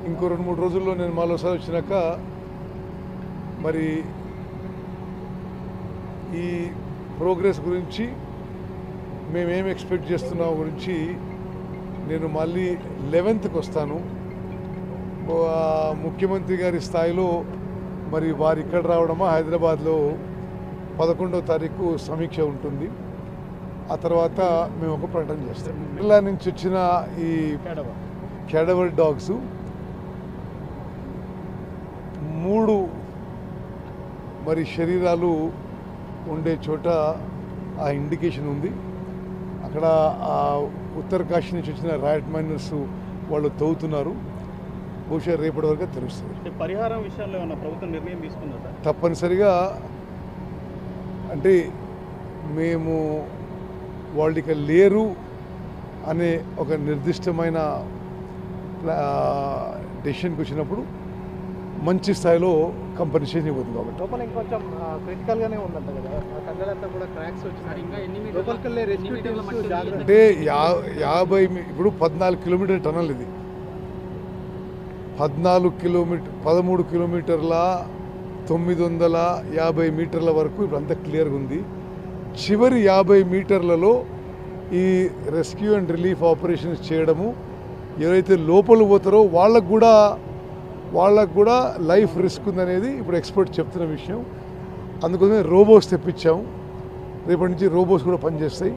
ఇంకో 2-3 రోజుల్లో నేను మరోసారి వచ్చినాక మరి ఈ ప్రోగ్రెస్ గురించి మేమేం ఎక్స్పెక్ట్ చేస్తున్నాం గురించి నేను మళ్ళీ 11th వస్తాను. ముఖ్యమంత్రి గారి స్థాయిలో మరి వారు ఇక్కడ రావడమా హైదరాబాద్లో 11వ తారీఖు సమీక్ష ఉంటుంది. ఆ తర్వాత మేము ఒక ప్రకటన చేస్తాం. కేరళ నుంచి వచ్చిన ఈ క్యాడవర్ డాగ్స్ 3 మరి శరీరాలు ఉండే చోట ఆ ఇండికేషన్ ఉంది. అక్కడ ఆ ఉత్తరకాశీ నుంచి వచ్చిన ర్యాట్ మైనర్స్ వాళ్ళు తవ్వుతున్నారు. బహుశా రేపటి వరకు తెలుస్తుంది. పరిహారం విషయాల్లో ఏమైనా ప్రభుత్వం నిర్ణయం తీసుకుందా? తప్పనిసరిగా అంటే మేము వాళ్ళు ఇక లేరు అనే ఒక నిర్దిష్టమైన డెసిషన్కి వచ్చినప్పుడు మంచి స్థాయిలో కంపెన్సేషన్ ఇవ్వదు. కాబట్టి లోపల ఇంకొంచెం క్రిటికల్గానే ఉందంట కదా, ఆ కళ్ళంతా కూడా క్రాక్స్ వచ్చినాయి. లోపలికెళ్ళే రెస్క్యూ టీమ్స్ జాగ్రత్త అంటే 50 ఇప్పుడు 14 కిలోమీటర్ టనల్ ఇది. 13 కిలోమీటర్ల 950 మీటర్ల వరకు ఇప్పుడు అంతా క్లియర్గా ఉంది. చివరి 50 మీటర్లలో ఈ రెస్క్యూ అండ్ రిలీఫ్ ఆపరేషన్స్ చేయడము, ఎవరైతే లోపల పోతారో వాళ్ళకు కూడా లైఫ్ రిస్క్ ఉందనేది ఇప్పుడు ఎక్స్పర్ట్ చెప్తున్న విషయం. అందుకోసమే రోబోస్ తెప్పించాము. రేపటి నుంచి రోబోస్ కూడా పనిచేస్తాయి.